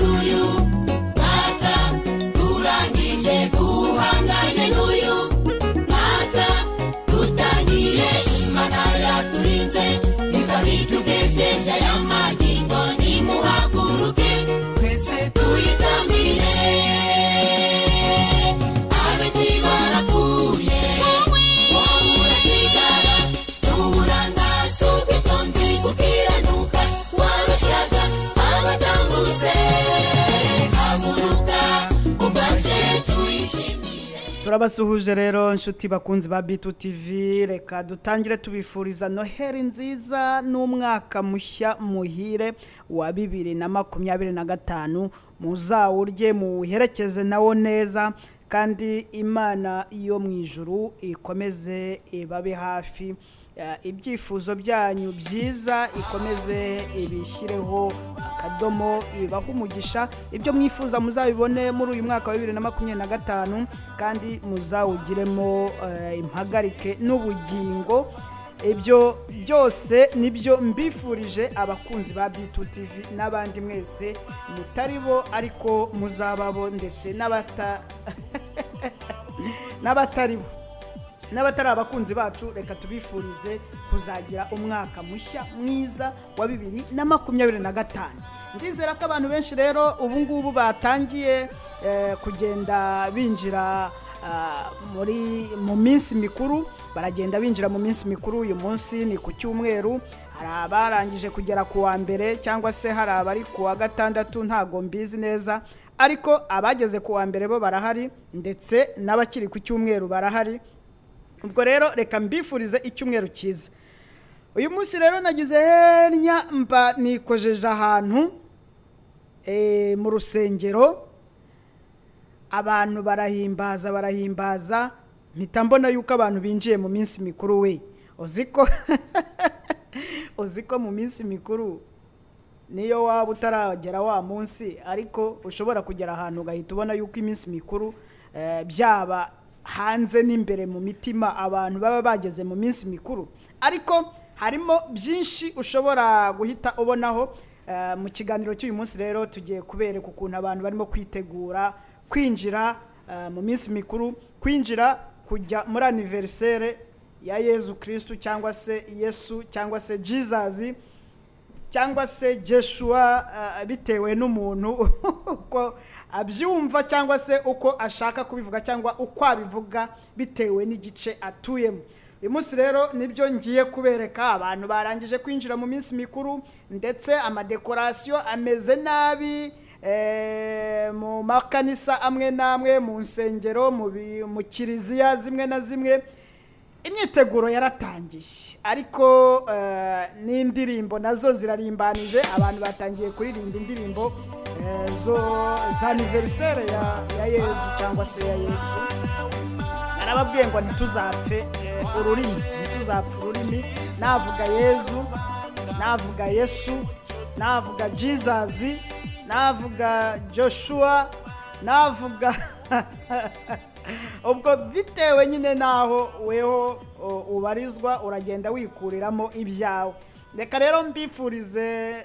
n'uyu mwaka turangije duhanganye n'uyu mwaka dutangiye Imana yaturinze ikabitugejeje aya magingo nimuhaguruke twese tuyitambire abenshi barapfuye wowe urasigara tuburanga subitonzi gukiranuka warushaga abatambutse haguruka ufashe tuyishimire. Turabasuhuje rero nshuti bakunzi ba Bitu TV, reka dutangire tubifuriza Noheli nziza n'umwaka mushya muhire wa 2025 muzawurye muherekeze nawo neza kandi Imana iyo mu ijuru ikomeze ibabe hafi, ibyifuzo byanyu byiza ikomeze ibishyireho akadomo ibaho umugisha, ibyo mwifuza muzabibone muri uyu mwaka wa 2025 kandi muzawugiremo impagarike n'ubugingo. Ibyo byose nibyo mbifurije abakunzi ba Bitu TV n'abandi mwese mutaribo ariko muzababo ndetse n'abataribo n'abatari abakunzi bacu, reka tubifurize kuzagira umwaka mushya mwiza wa 2025. Ndizera ko abantu benshi rero ubu ngubu batangiye kugenda binjira mu minsi mikuru, baragenda binjira mu minsi mikuru. Uyu munsi ni ku cyumweru, hari abarangije kugera ku wa mbere cyangwa se hari abari ku wa gatandatu, ntago mbizi neza, ariko abageze ku wa mbere bo barahari ndetse n'abakiri ku cyumweru barahari. Ubwo rero reka mbifurize icyumweru cyiza. Uyu munsi rero nagize henya mba nikojeje ahantu mu rusengero, abantu barahimbaza mpita mbona yuko abantu binjiye mu minsi mikuru. We uziko mu minsi mikuru niyo waba utaragera wa munsi, ariko ushobora kugera ahantu ugahita ubona yuko iminsi mikuru byaba hanze n'imbere mu mitima abantu baba bageze mu minsi mikuru, ariko harimo byinshi ushobora guhita ubonaho. Mu kiganiro cy'uyu munsi rero tugiye kubereka ukuntu abantu barimo kwitegura kwinjira mu minsi mikuru, kwinjira kujya muri anniversaire ya Yesu Kristo cyangwa se Yesu cyangwa se Jesus cyangwa se Joshua, bitewe n'umuntu uko abyumva cyangwa se uko ashaka kubivuga cyangwa uko abivuga bitewe n'igice atuyemo. Uyu munsi rero nibyo ngiye kubereka. Abantu barangije kwinjira mu minsi mikuru ndetse amadekorasiyo ameze nabi mu makanisa amwe namwe, mu nsengero, mu kiliziya zimwe na zimwe. Imyiteguro yaratangiye ariko n'indirimbo nazo zirarimbanije, abantu batangiye kuririmba indirimbo za anniversaire ya Yesu cyangwa se ya Yesu. Narababwiye ngo ntituzapfe ururimi, navuga Yesu, navuga Yesu, navuga Jesus, navuga Joshua, navuga ubwo bitewe nyine naho weho ubarizwa uragenda wikuriramo ibyawe. Reka rero mbifurize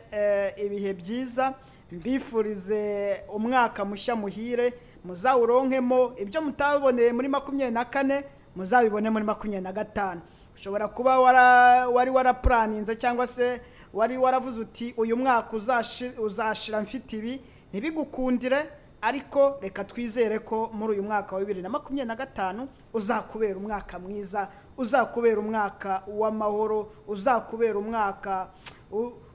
ibihe byiza, mbifurize umwaka mushya muhire, muzawuronkemo ibyo mutaboneye muri 24 muzabibone muri 25. Ushobora kuba wari waraplaninze cyangwa se wari waravuze uti uyu mwaka uzashira mfite ibi ntibigukundire, ariko reka twizere ko muri uyu mwaka wa 2025 uzakubera umwaka mwiza, uzakubera umwaka w'amahoro, uzakubera umwaka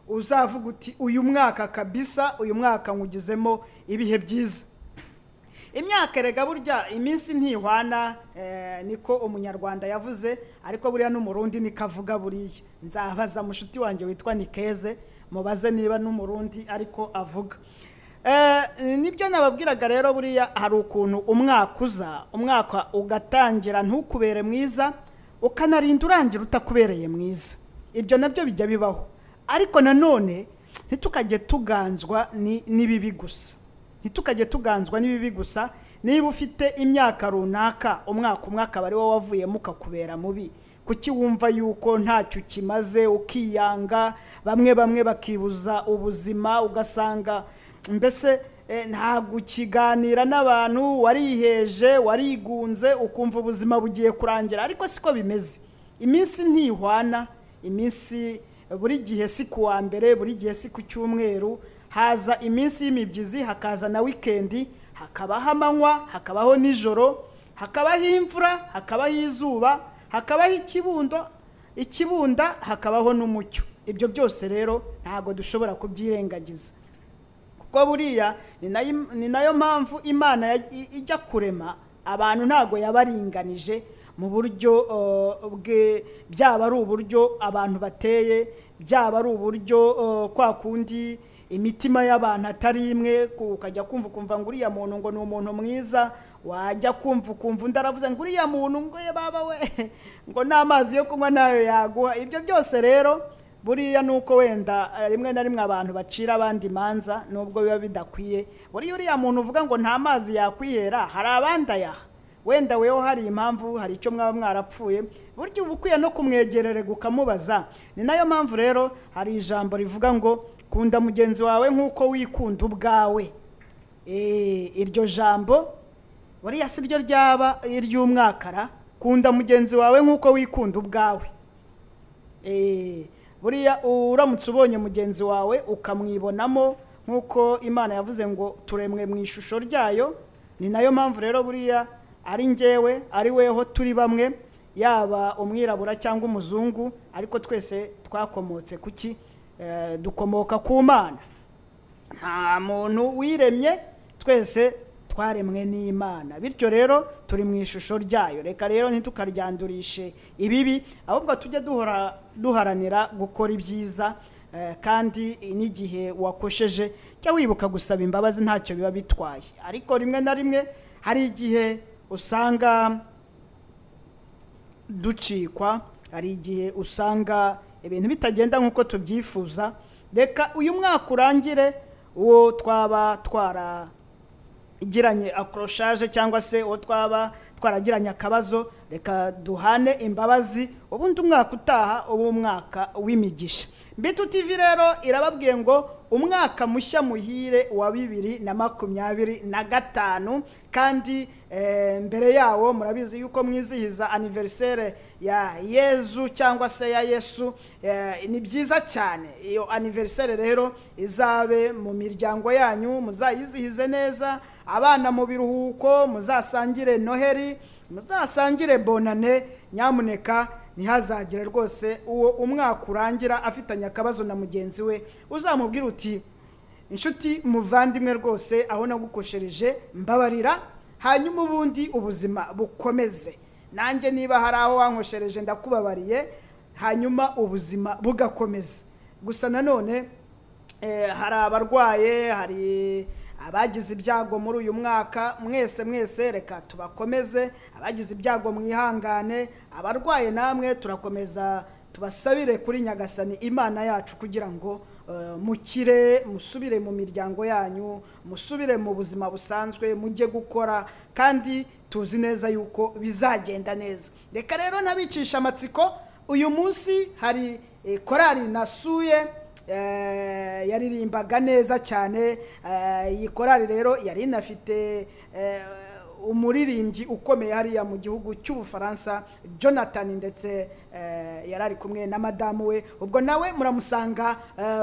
uzavuga uti uyu mwaka kabisa, uyu mwaka ngugizemo ibihe byiza. Imyaka rega burya iminsi ntihwana, niko umunyarwanda yavuze, ariko buriya n'umurundi nikavuga buriya. Nzabaza mushuti wanjye witwa Nikeze mubaze niba n'umurundi ariko avuga. Nibyo nababwiraga rero, buriya hari ukuntu umwaka ugatangira ntukubere mwiza, ukanarinda urangira utakubereye mwiza. Ibyo nabyo bijya bibaho, ariko nanone ntitukajye tuganzwa n'ibibi gusa. Niba ufite imyaka runaka umwaka bari wo wavuyemo ukakubera mubi, kuki wumva yuko ntacyo kimaze ukiyanga? Bamwe bakibuza ubuzima, ugasanga mbese nta gukiganira n'abantu, wariheje, warigunze, ukumva ubuzima bugiye kurangira. Ariko siko bimeze. Iminsi ntihwana, iminsi buri gihe si ku wa mbere, buri gihe si ku cyumweru. Haza iminsi y'imibyizi, hakaza na weekend, hakabaho amanywa, hakabaho nijoro, hakabaho imvura, hakabaho izuba, hakabaho ikibunda, hakabaho n'umucyo. Ibyo byose rero ntago dushobora kubyirengagiza, kuko buriya ni nayo mpamvu Imana ijya kurema abantu ntago yabaringanije mu buryo bwe, byaba ari uburyo abantu bateye, byaba ari uburyo kwa kundi imitima y'abantu atari imwe, ukajya kumva ngo uriya muntu ngo ni umuntu mwiza, wajya kumva ndaravuze ngo uriya muntu ngo ye baba we ngo n'amazi yo kunywa nayo yaguha. Ibyo byose rero buriya nuko wenda rimwe na rimwe abantu bacira abandi imanza nubwo biba bidakwiye. Buriya uriya muntu uvuga ngo nta mazi yakwihera, hari abandi ayaha, wenda weho hari impamvu, hari icyo mwaba mwarapfuye, buryo uba ukwiye no kumwegerere gukamubaza. Ni nayo mpamvu rero hari ijambo rivuga ngo kunda mugenzi wawe nk'uko wikunda ubwawe. Iryo jambo buriya si ryo ryaba iry'umwakara, kunda mugenzi wawe nk'uko wikunda ubwawe. Buriya uramutse ubonye mugenzi wawe ukamwibonamo nk'uko Imana yavuze ngo turemwe mu ishusho ryayo, ni nayo mpamvu rero buriya ari njyewe ari weho turi bamwe, yaba umwirabura cyangwa umuzungu, ariko twese twakomotse kuki? Dukomoka ku Mana. Nta muntu wiremye, twese twaremwe n'Imana. Bityo rero turi mu ishusho ryayo. Reka rero ntitukaryandurishe ibibi, ahubwo tujye duharanira gukora ibyiza, kandi n'igihe wakosheje cyo wibuka gusaba imbabazi, ntacyo biba bitwaye. Ariko rimwe na rimwe hari igihe usanga ducikwa, hari igihe usanga ibintu bitagenda nk'uko tubyifuza. Reka uyu mwaka urangire uwo twaba twaragiranye accrochage cyangwa se uwo twaba twaragiranye akabazo, reka duhane imbabazi, ubundi umwaka utaha ubu umwaka w'imigisha. Mbitu TV rero irababwiye ngo umwaka mushya muhire wa 2025, kandi mbere yawo murabizi yuko mwizihiza anniversaire ya Yezu cyangwa se ya Yesu. Ni byiza cyane iyo anniversaire rero izabe mu miryango yanyu, muzayizihize neza, abana mu biruhuko, muzasangire Noheli, muzasangire Bonane. Nyamuneka ntihazagire rwose uwo umwaka urangira afitanye akabazo na mugenzi we, uzamubwira uti inshuti muvandimwe rwose aho nagukoshereje mbabarira, hanyuma ubundi ubuzima bukomeze. Nanjye niba hari aho wankoshereje ndakubabariye, hanyuma ubuzima bugakomeza. Gusa nanone hari abarwaye, hari abagize ibyago muri uyu mwaka. Mwese reka tubakomeze, abagize ibyago mwihangane, abarwaye namwe turakomeza tubasabire kuri Nyagasani Imana yacu kugira ngo mukire, musubire mu miryango yanyu, musubire mu buzima busanzwe, mujye gukora, kandi tuzi neza yuko bizagenda neza. Reka rero ntabicisha amatsiko, uyu munsi hari korali nasuye yaririmbaga neza cyane. Iyi korali rero yari inafite umuririmbyi ukomeye hariya mu gihugu cy'Ubufaransa, Jonathan, ndetse yarari kumwe na madamu we. Ubwo nawe muramusanga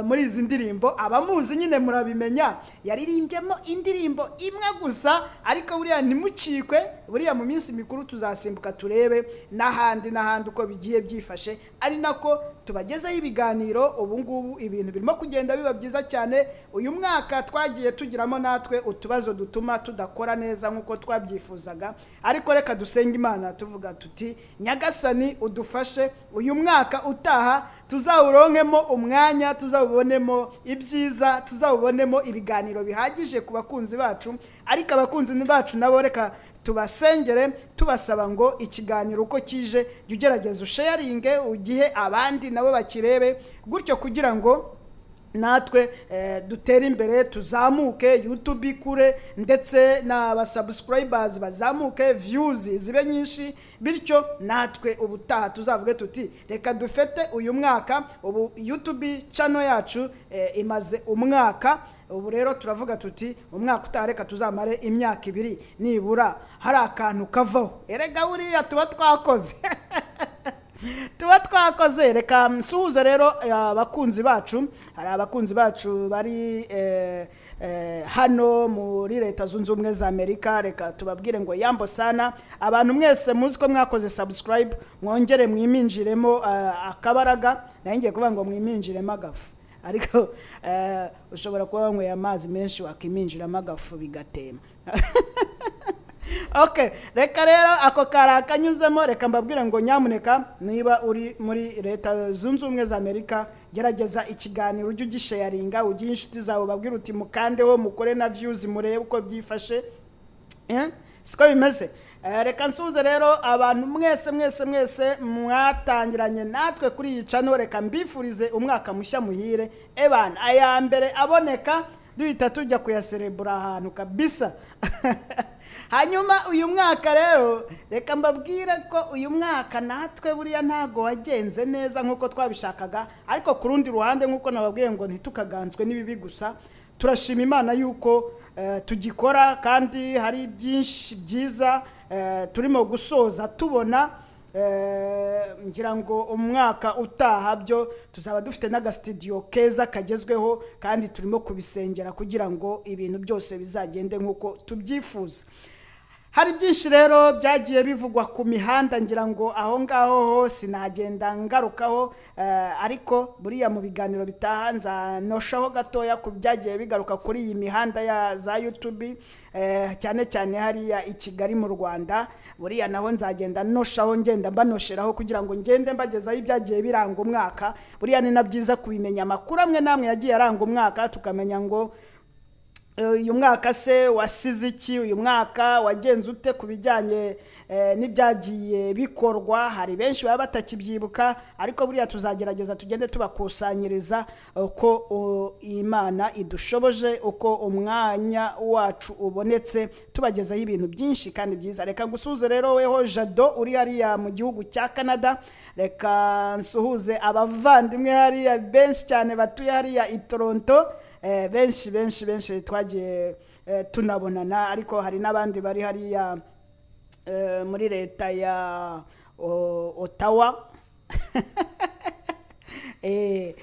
muri izi ndirimbo, abamuzi nyine murabimenya. Yaririmbyemo indirimbo imwe gusa, ariko buriya ntimucikwe, buriya mu minsi mikuru tuzasimbuka turebe n'ahandi uko bigiye byifashe, ari nako tubagezaho ibiganiro. Ubu ngubu ibintu birimo kugenda biba byiza cyane. Uyu mwaka twagiye tugiramo natwe utubazo dutuma tudakora neza nk'uko twabyifuzaga, ariko reka dusenga Imana tuvuga tuti Nyagasani udufashe, uyu mwaka utaha tuzawuronkemo umwanya, tuzawubonemo ibyiza, tuzawubonemo ibiganiro bihagije ku bakunzi bacu. Ariko abakunzi bacu nabo reka tubasengere tubasaba ngo ikiganiro uko kije ugerageze usharinge, ugihe abandi nabo bakirebe, gutyo kugira ngo natwe dutera imbere tuzamuke, YouTube ikure ndetse n'aba subscribers bazamuke, views zibe nyinshi, bityo natwe ubutaha tuzavuge tuti reka dufete uyu mwaka ubu YouTube channel yacu imaze umwaka, ubu rero turavuga tuti umwaka utareka tuzamare imyaka 2 nibura hari akantu kavaho. Erega buriya tuba twakoze tuba twakoze. Reka nsuhuze rero abakunzi bacu, hari abakunzi bacu bari hano muri Leta Zunze Ubumwe za Amerika. Reka tubabwire ngo yambo sana abantu mwese muzi ko mwakoze subscribe, mwongere mwiminjiremo akabaraga. Nangiye kuvuga ngo mwiminjiremo agafu, ariko ushobora kuba wanyweye amazi menshi wakiminjiramo agafu bigatema. Okay, reka rero ako karakanyuzemo. Reka mbabwire ngo nyamuneka niba uri muri Leta Zunze Ubumwe za Amerika, gerageza ikiganiro ujye ugisharinga, ugiye inshuti zawe babwire uti mukandeho, mukore na views, murebe uko byifashe. Siko bimeze. Reka nsuze rero abantu mwese mwatangiranye natwe kuri iyi channel. Reka mbifurize umwaka mushya muhire. Ebana aya mbere aboneka duhita tujya kuyaserebura ahantu kabisa. Hanyuma uyu mwaka rero reka mbabwire ko uyu mwaka natwe buriya ntago wagenze neza nkuko twabishakaga, ariko ku rundi ruhande nkuko nababwiye ngo ntitukaganzwe n'ibibi gusa, turashima Imana yuko tugikora kandi hari byinshi byiza turimo gusoza tubona. Ngira ngo umwaka utaha byo tuzaba dufite n'aga studio keza kagezweho, kandi turimo kubisengera kugira ngo ibintu byose bizagende nkuko tubyifuza. Hari byinshi rero byagiye bivugwa ku mihanda, ngira ngo aho ngaho hose nagenda ngarukaho, ariko buriya mu biganiro bitahanza noshaho gatoya ku byagiye bigaruka kuri iyi mihanda ya za YouTube, cyane cyane hariya i Kigali mu Rwanda. Buriya naho nzagenda noshaho ngenda mbanosheraho kugira ngo ngende mbagezaho ibyagiye biranga umwaka. Buriya ni nabyiza kubimenya amakuru amwe namwe yagiye aranga umwaka, tukamenya ngo uyu mwaka se wasize iki, uyu mwaka wagenze ute ku bijyanye n'ibyagiye bikorwa. Hari benshi baba batakibyibuka, ariko buriya tuzagerageza tugende tubakusanyiriza uko Imana idushoboje, uko umwanya wacu ubonetse, tubagezaho ibintu byinshi kandi byiza. Reka ngusuze rero weho Jado uri hariya mu gihugu cya Canada. Reka nsuhuze abavandimwe hariya benshi cyane batuye hariya i Toronto, benshi twagiye tunabonana, ariko hari n'abandi bari hariya muri leta ya Ottawa. Ari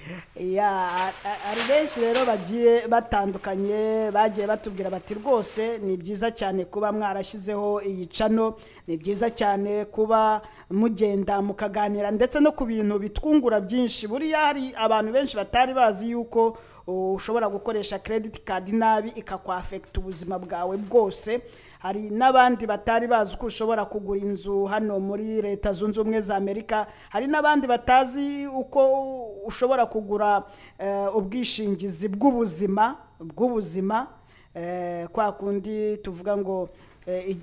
benshi rero bagiye batandukanye bagiye batubwira bati rwose ni byiza cyane kuba mwarashyizeho iyi channel, ni byiza cyane kuba mugenda mukaganira ndetse no ku bintu bitwungura byinshi. Buriya hari abantu benshi batari bazi yuko ushobora gukoresha credit card nabi ikakwafecta ubuzima bwawe bwose. Hari n'abandi batari bazi uko ushobora kugura inzu hano muri Leta Zunze Ubumwe za Amerika. Hari n'abandi batazi uko ushobora kugura ubwishingizi bw'ubuzima kwa kundi tuvuga ngo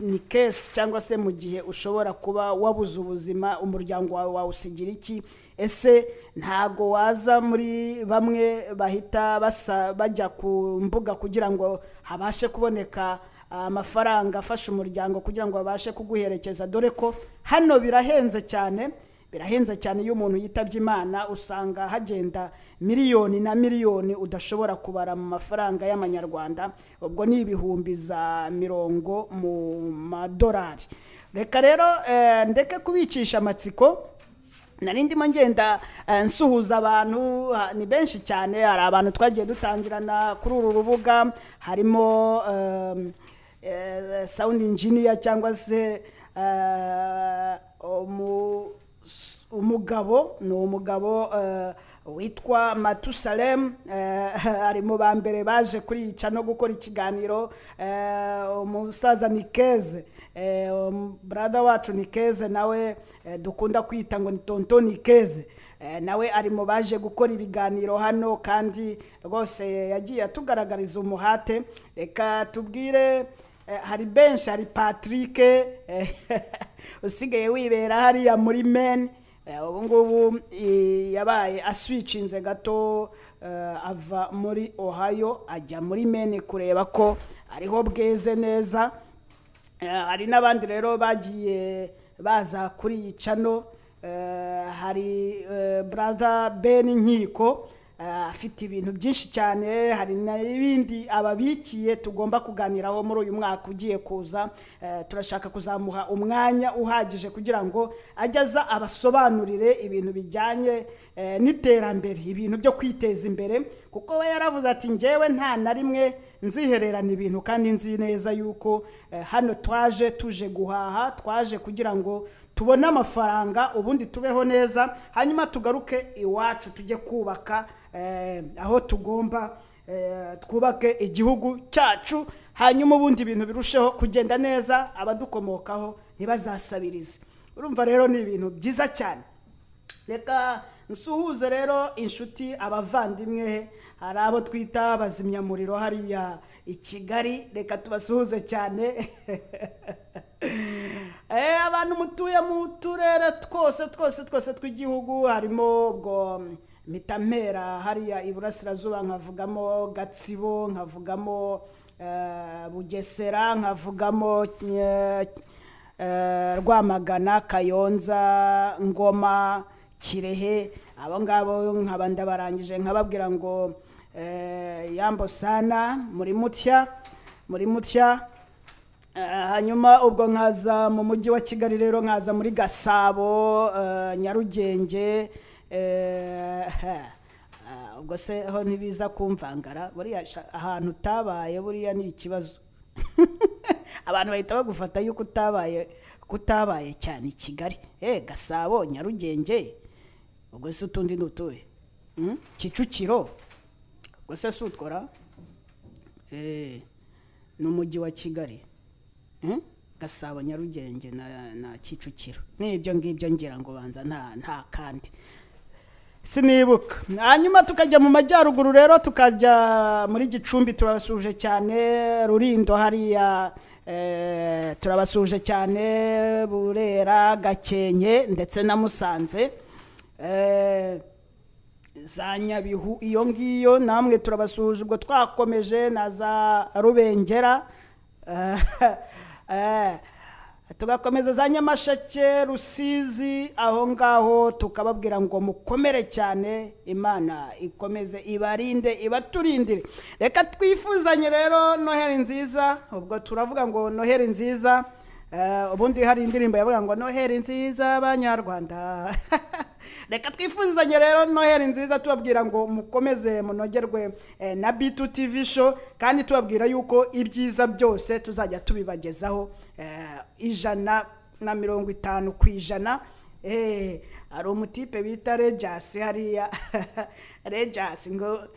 ni case cyangwa se mu gihe ushobora kuba wabuze ubuzima, umuryango wawe wawusigira iki? Ese ntago waza muri bamwe bahita bajya ku mbuga kugira ngo habashe kuboneka amafaranga afasha umuryango kugira ngo babashe kuguherekeza, dore ko hano birahenze cyane iyo umuntu yitabye Imana. Usanga hagenda miliyoni na miliyoni udashobora kubara mu mafaranga y'amanyarwanda, ubwo ni ibihumbi za 100 mu madolari. Reka rero ndeke kubicisha amatsiko, nari ndimo ngenda nsuhuza abantu. Ni benshi cyane, hari abantu twagiye dutangirana kuri uru rubuga, harimo sound engineer cyangwa se umugabo witwa Matusalem, ari mu bambere baje kuri ica no gukora ikiganiro. Umusaza Nikeze, brother wacu Nikeze, nawe dukunda kwita ngo ni tonto Nikeze, nawe ari mu baje gukora ibiganiro hano, kandi rwose yagiye atugaragariza umuhate. Reka tubwire hari benshi, hari Patrick usigaye wibera hariya muri Men, ubu ngubu yabaye aswicinze gato ava muri Ohio ajya muri Maine kureba ko ariho bweze neza. Hari n'abandi rero bagiye baza kuri iyi channel. Hari brother Ben Nkiko afite ibintu byinshi cyane, hari n'ibindi ababikiye tugomba kuganiraho muri uyu mwaka ugiye kuza. Turashaka kuzamuha umwanya uhagije kugira ngo ajyaza abasobanurire ibintu bijyanye n'iterambere, ibintu byo kwiteza imbere, kuko we yaravuze ati njyewe nta na rimwe nzihererana ibintu kandi nzi neza yuko hano tuje guhaha, twaje kugira ngo tubone amafaranga ubundi tubeho neza, hanyuma tugaruke iwacu tujye kubaka aho tugomba twubake igihugu cyacu, hanyuma ubundi ibintu birusheho kugenda neza, abadukomokaho ntibazasabirize. Urumva rero ni ibintu byiza cyane. Reka nsuhuze rero inshuti, abavandimwe, hari abo twita bazimyamuriro hariya i Kigali, reka tubasuhuze cyane. Abantu mutuye mu turere twose tw'igihugu, harimo ubwo Mitamera hariya iburasirazuba, nkavugamo Gatsibo, nkavugamo Bugesera, nkavugamo Rwamagana, Kayonza, Ngoma, Kirehe. Abo ngabo nkaba ndabarangije nkababwira ngo yambo sana muri mutya. Hanyuma ubwo nkaza mu mujyi wa Kigali rero, nkaza muri Gasabo, Nyarugenge, ubwo se ho ntibiza kumvangara, buriya ahantu utabaye buriya ni ikibazo. Abantu bahita bagufata yuko kutabaye cyane i Kigali. Gasabo, Nyarugenge, ubwo se utundi ndutuye Kicukiro, ubwo se sutwara n'umujyi wa Kigali. Gasabo, Nyarugenge na Kicukiro, n'ibyo ngibyo ngira ngo banza nta kandi sinibuka. Hanyuma tukajya mu majyaruguru rero, tukajya muri Gicumbi, turabasuje cyane. Rurindo hariya turabasuje cyane. Burera, Gakenke ndetse na Musanze, za Nyabihu iyo ngiyo namwe turabasuje. Ubwo twakomeje na za Rubengera, tugakomeza za Nyamasheke, Rusizi, aho ngaho tukababwira ngo mukomere cyane, Imana ikomeze ibarinde ibaturindire. Reka twifuzanye rero Noheli nziza. Ubwo turavuga ngo Noheli nziza, ubundi hari indirimbo yavuga ngo Noheli nziza abanyarwanda. Reka twifuzanye rero Noheli nziza, tubabwira ngo mukomeze munogerwe na B2 TV show, kandi tubabwira yuko ibyiza byose tuzajya tubibagezaho 150%. Ari umutipe bita Regis hariya. Regis ngo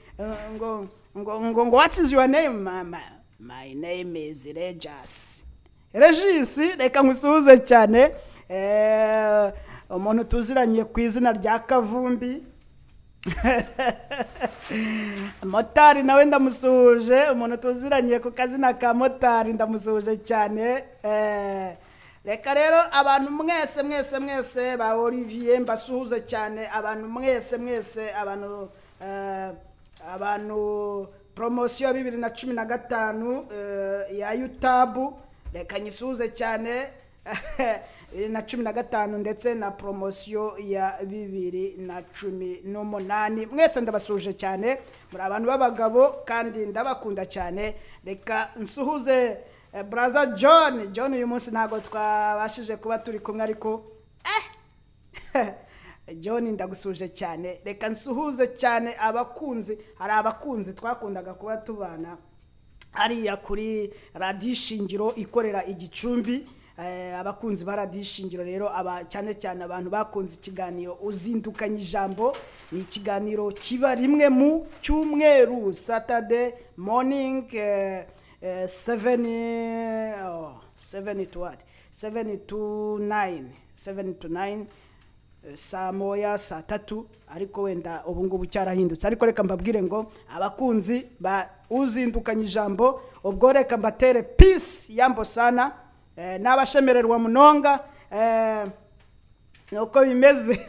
what is your name? My name is Regis. Reka ngusuhuze cyane. Umuntu tuziranye ku izina rya Kavumbi. Motari nawe ndamusuhuje, umuntu tuziranye ku kazina ka Motari ndamusuhuje cyane. Reka rero abantu mwese ba Olivier mbasuhuze cyane. Abantu mwese abantu promotion 2015 ya YouTube, reka nyisuhuze cyane. 2015 ndetse na promotion ya 2018. Mwese ndabasuje cyane, muri abantu b'abagabo kandi ndabakunda cyane. Reka nsuhuze brother John uyu munsi ntago twabashije kuba turi kumwe, ariko John ndagusuje cyane. Reka nsuhuze cyane abakunzi, hari abakunzi twakundaga kuba tubana hariya kuri Radio Shingiro ikorera Igicumbi. Abakunzi baradishingiro rero, cyane cyane abantu bakunze ikiganiro Uzindukanye Ijambo. Ni ikiganiro kiba rimwe mu cyumweru, Saturday morning, 7 to 9, saa moya, saa tatu, ariko wenda ubu ngubu cyarahindutse. Ariko reka mbabwire ngo abakunzi ba Uzindukanye Ijambo, ubwo reka mbatere peace yambo sana. N'abashemererwa Munonga, nuko bimeze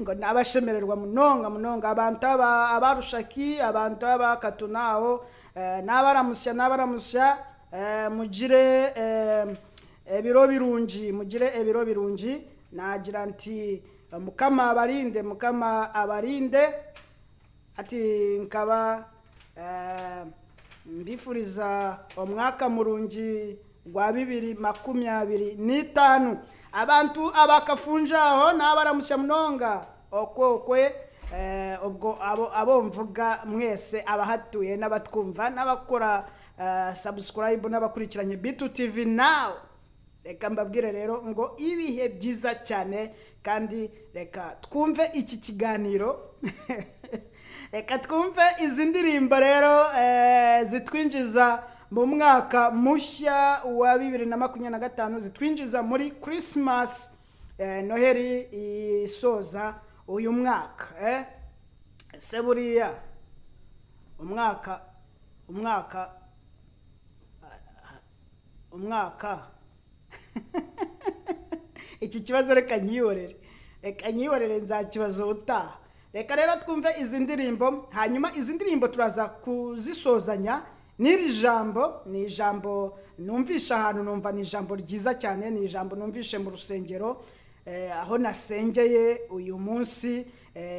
ngo nabashemererwa munonga abantu abarushaki abantu abakatunaho n'abaramusya mugire ebiro birungi nagira nti mukama abarinde ati nkaba mbifuriza umwaka murungi gwa 2025 abantu abakafunjaho n'abaramusya munonga okwe ubwo abo mvuga mwese abahatuye n'abatwumva n'abakora subscribe n'abakurikiranye Bitu TV now. Reka mbabwire rero ngo ibihe byiza cyane kandi reka twumve iki kiganiro reka twumve izi ndirimbo rero zitwinjiza mu mwaka mushya wa 2025 zitwinjiza muri Christmas Noheri isoza uyu mwaka se buriya umwaka iki kibazo reka nyiyorere nzakibazo utaha. Reka rero twumve izi ndirimbo hanyuma izi ndirimbo turaza kuzisozanya n'iri jambo, ni ijambo numvisha ahantu numva ni ijambo ryiza cyane, ni ijambo numvishe mu rusengero aho nasengeye uyu munsi,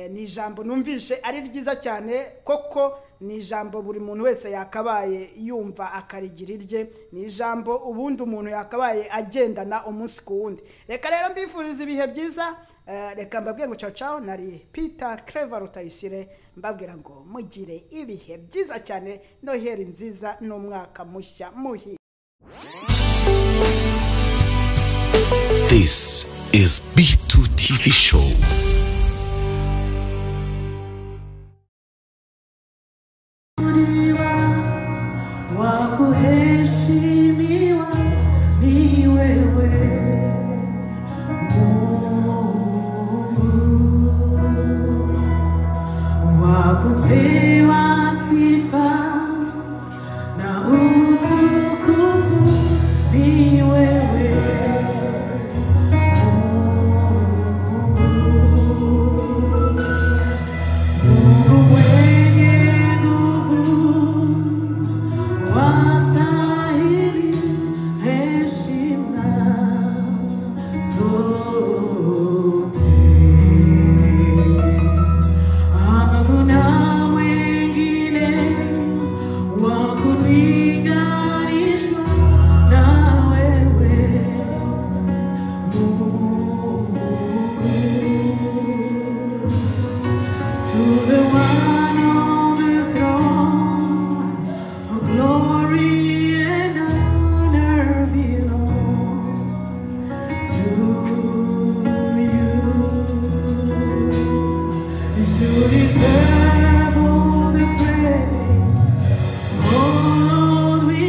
ni ijambo numvishe ari ryiza cyane koko, ni ijambo buri muntu wese yakabaye yumva akarigira irye, ni ijambo ubundi umuntu yakabaye agendana umunsi ku wundi. Reka rero mbifuriza ibihe byiza, reka mbabwire ngo ciao nari Peter Clever Rutayisire mbabwira ngo mugire ibihe byiza cyane, Noheri nziza n'umwaka mushya muhi. This is B2 TV show. Wakuheshimiwa ni wewe Mungu, wakupewa sifa na utukufu ni wewe Mungu mwenye nguvu, wastahili heshima zote. Hakuna mwingine wa kulinganishwa na wewe Mungu. To the one on the throne, all glory and honor belongs to you. You deserve all the praise. Oh Lord, we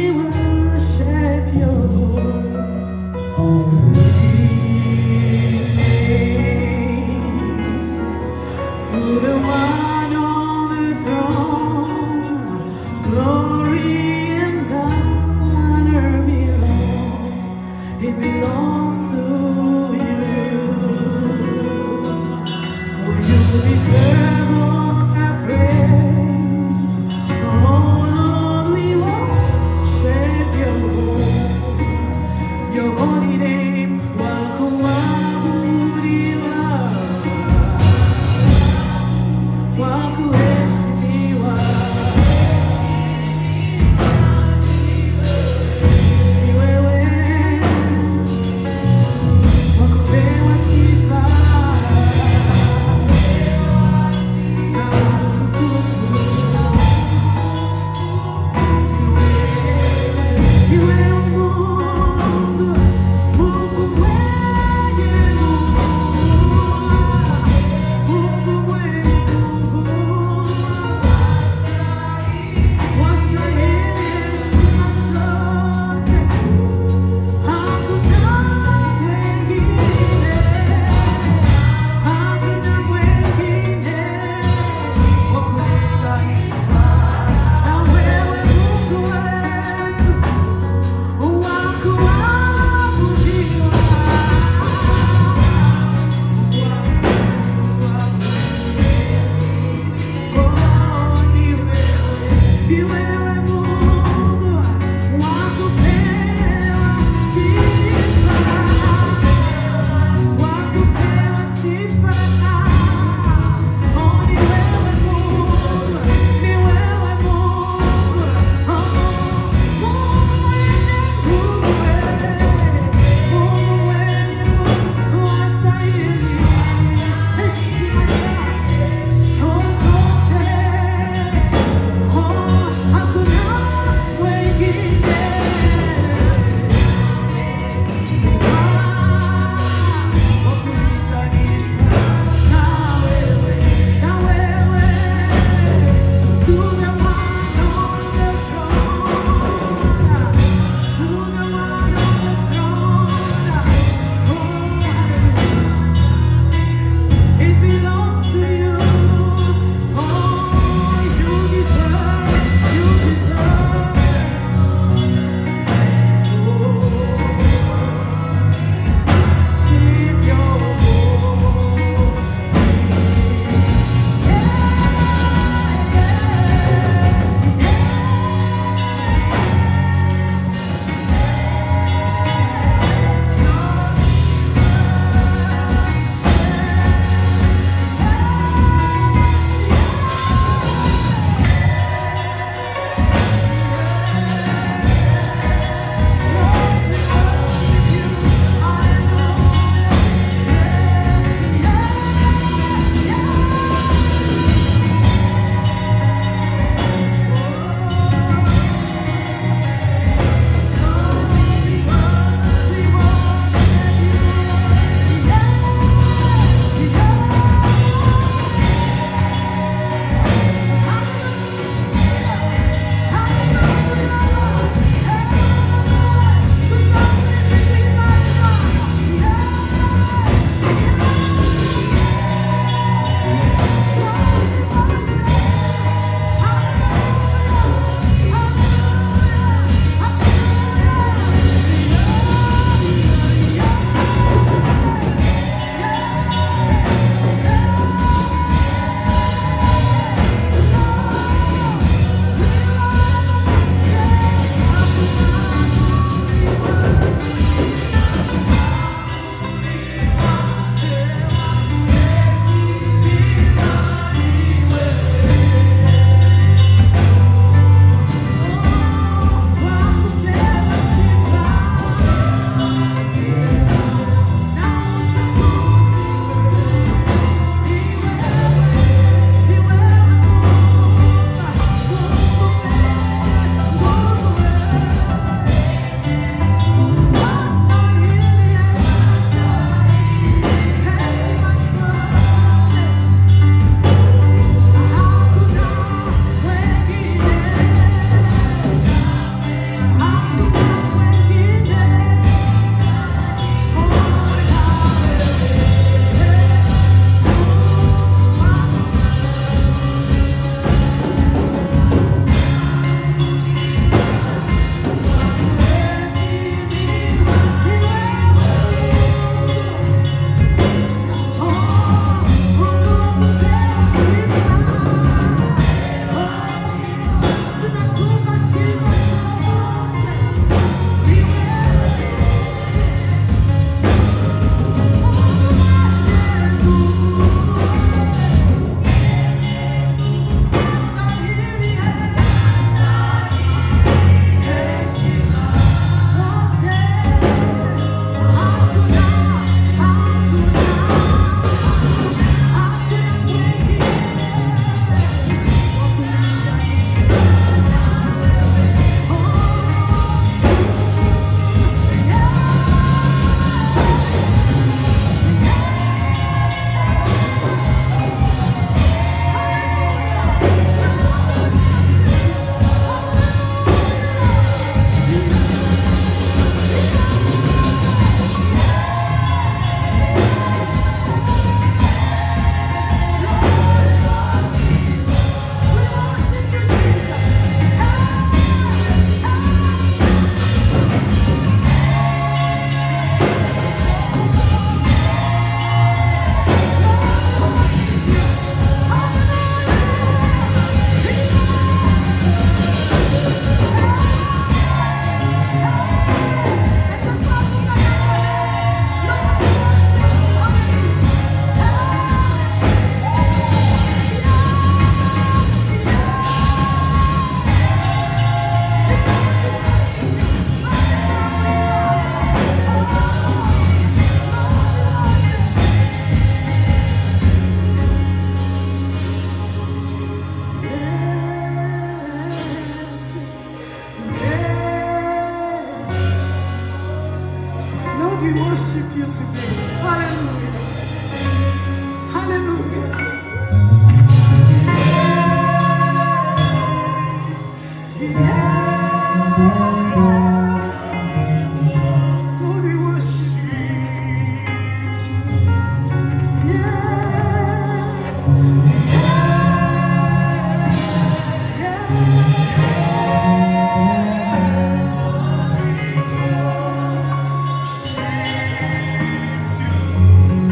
Lord, we worship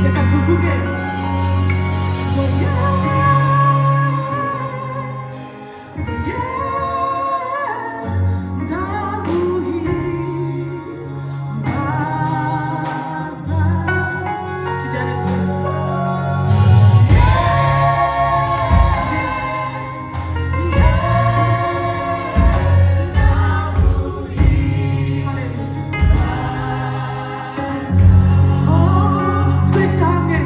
Reka tuvuge ngo ndaguhimbaza. Tujyane twese. Oh, twese hamwe.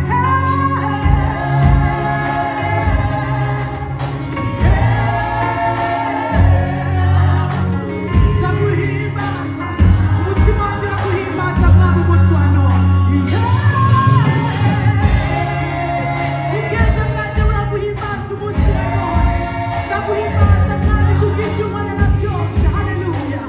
Ndaguhimbaza. Umutima wanjye uraguhimbaza mwami umunsi wa none. Ubwenge bwanjye buraguhimbaza umunsi wa none. Ndaguhimbaza mwami kubw'ibyo umanana byose. Haleluya.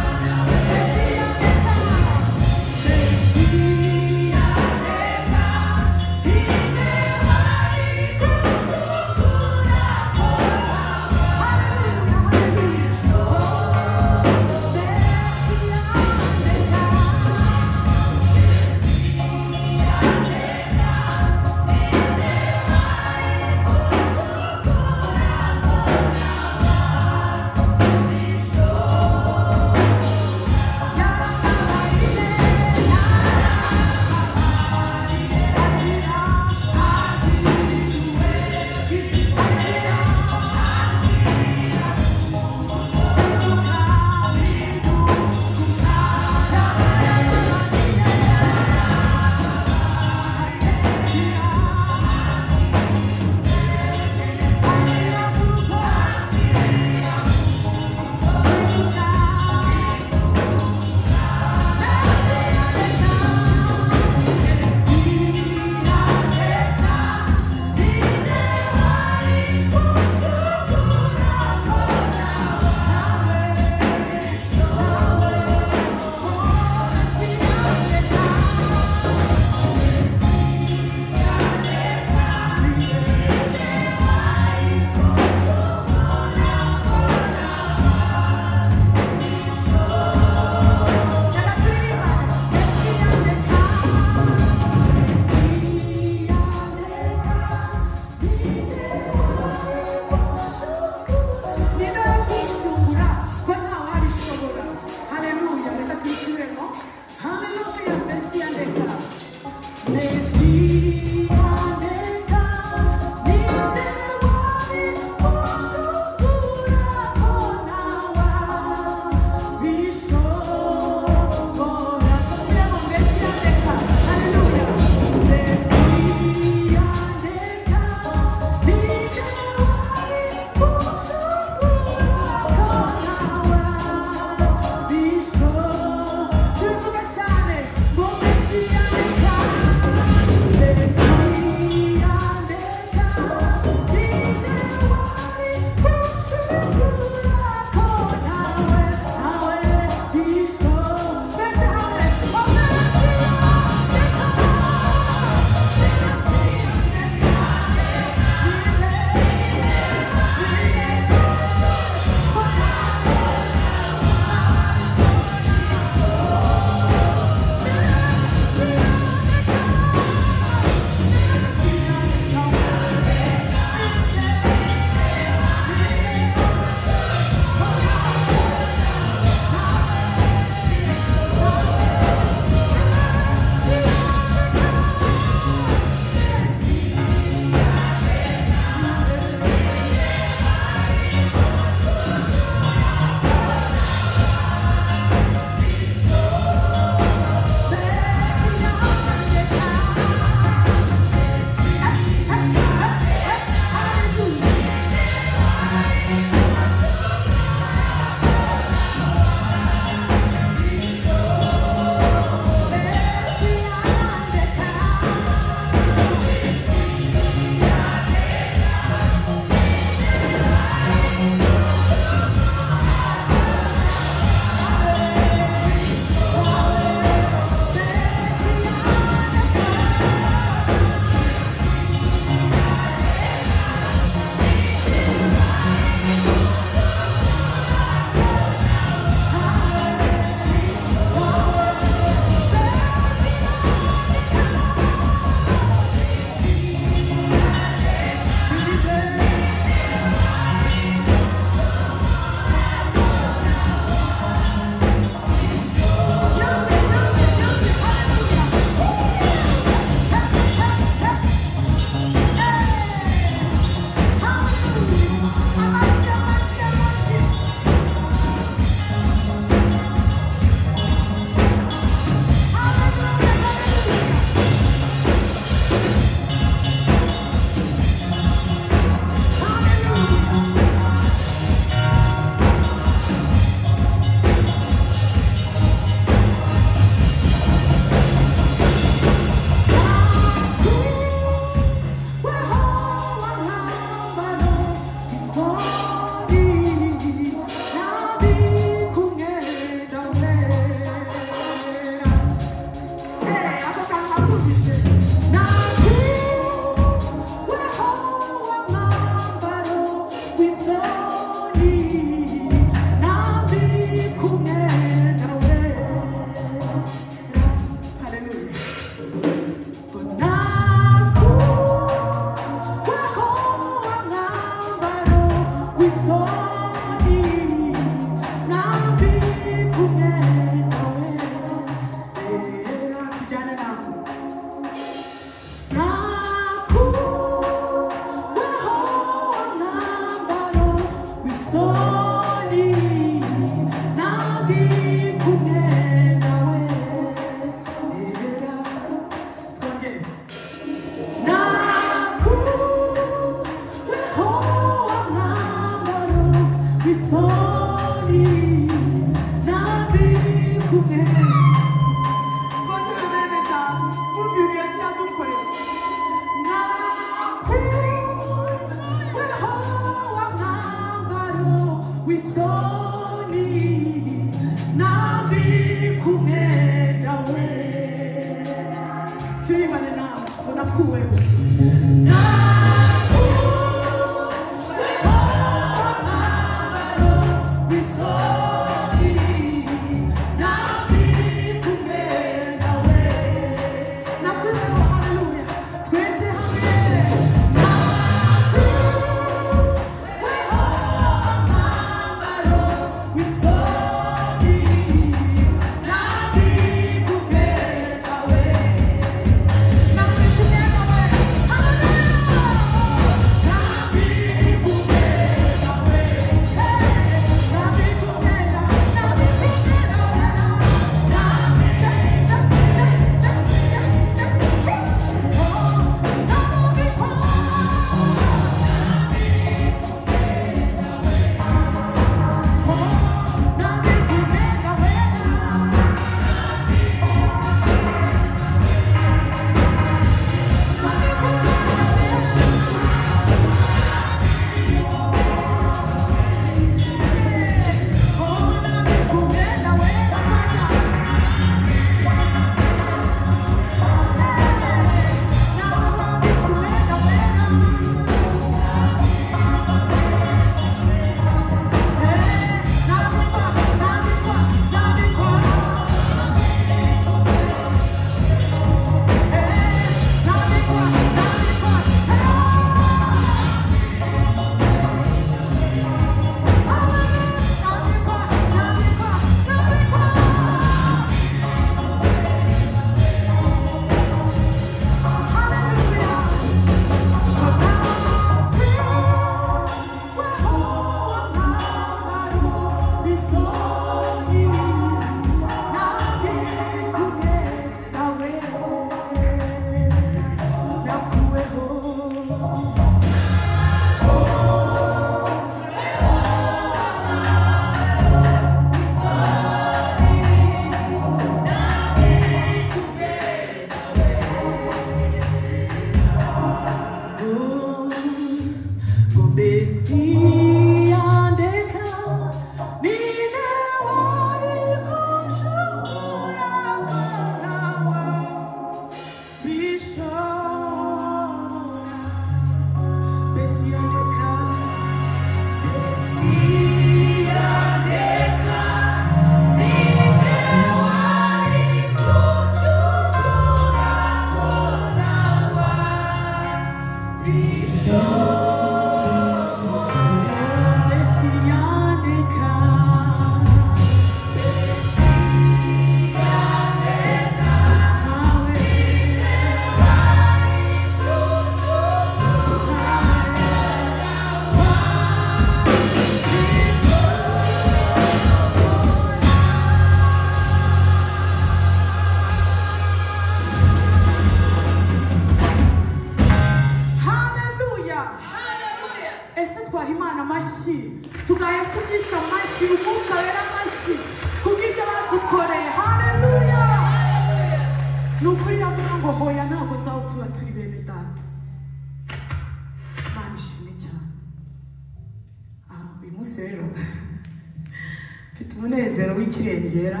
Umunezero w'ikirengera,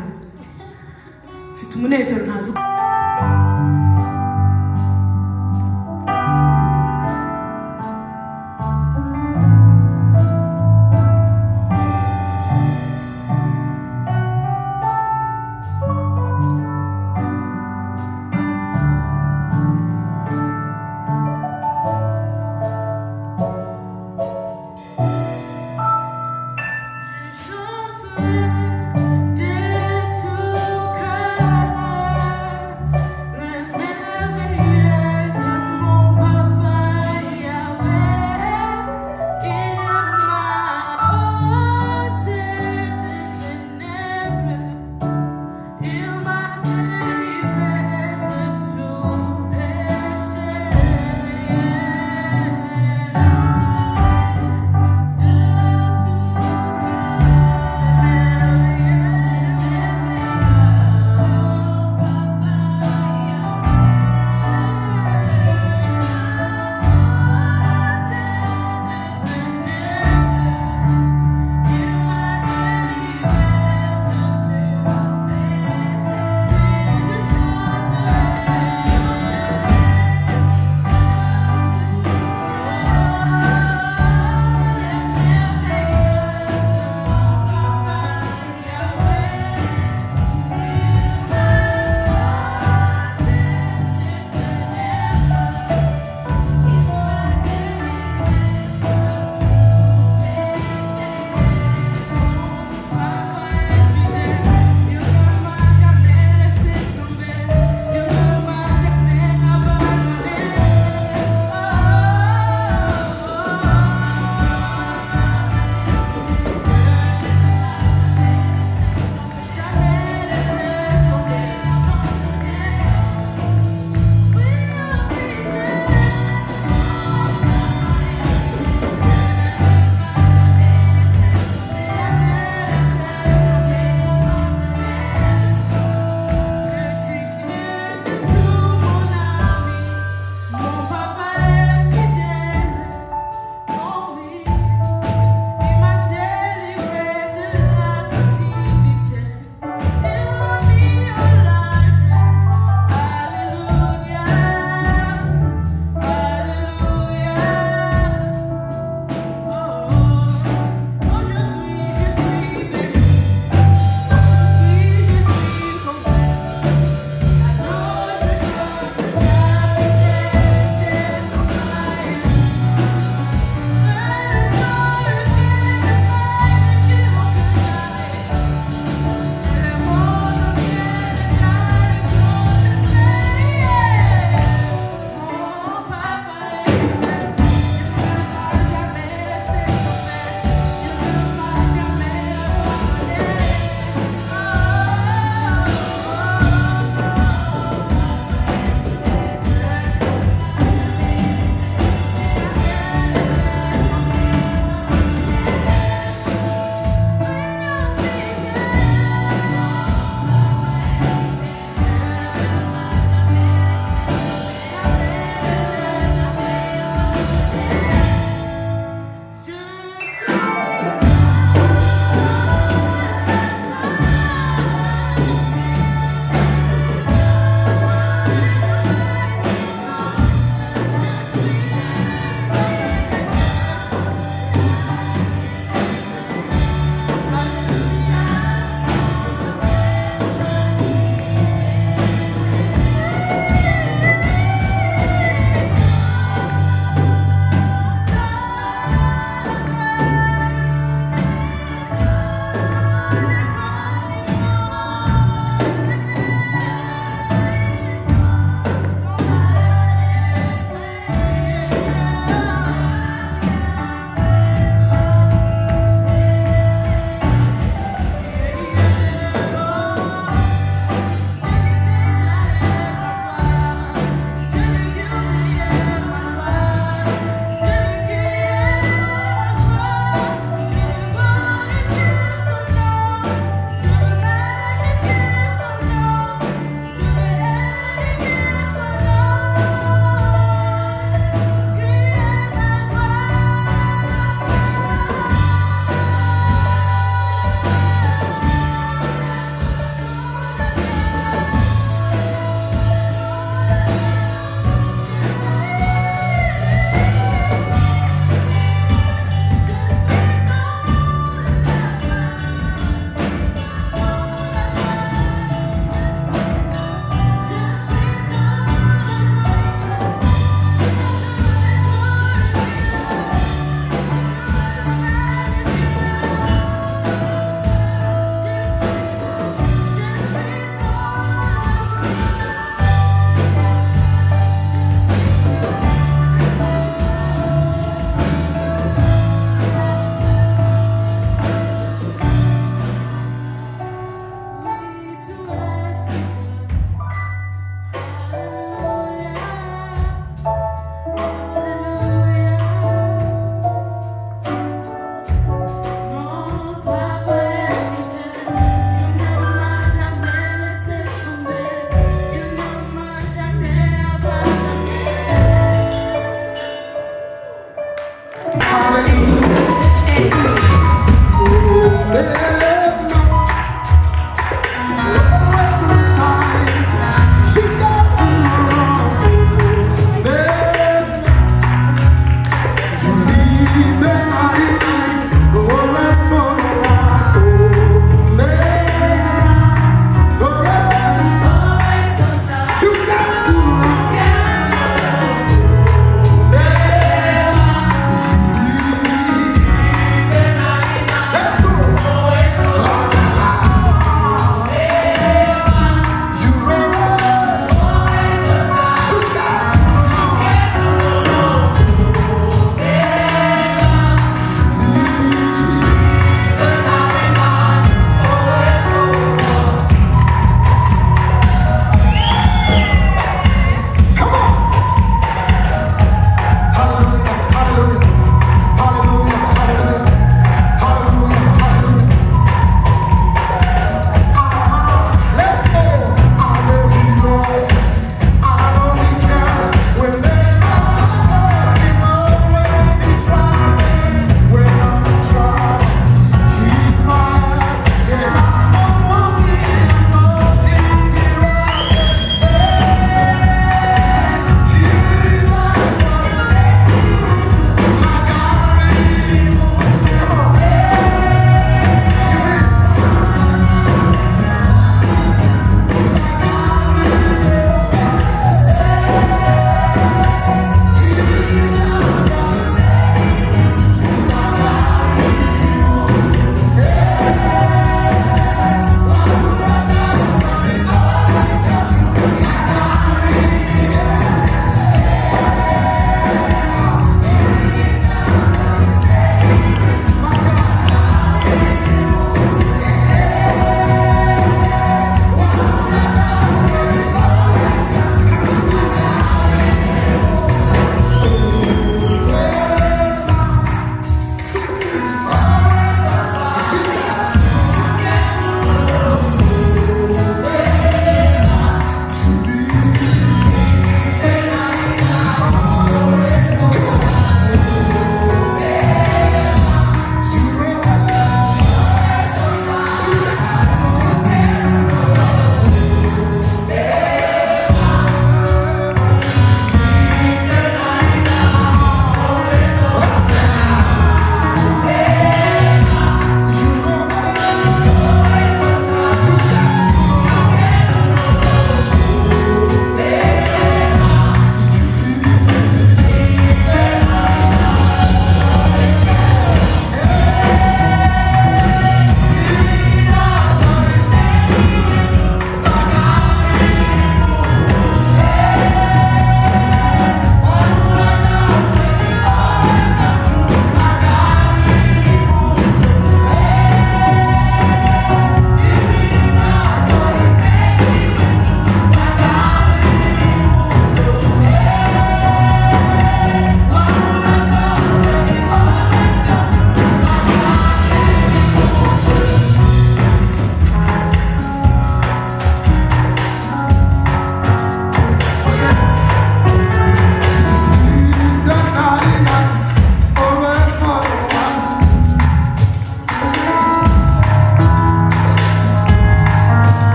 mfite umunezero ntazi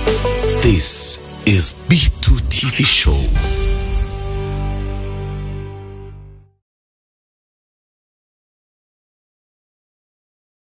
This is B2 TV Show.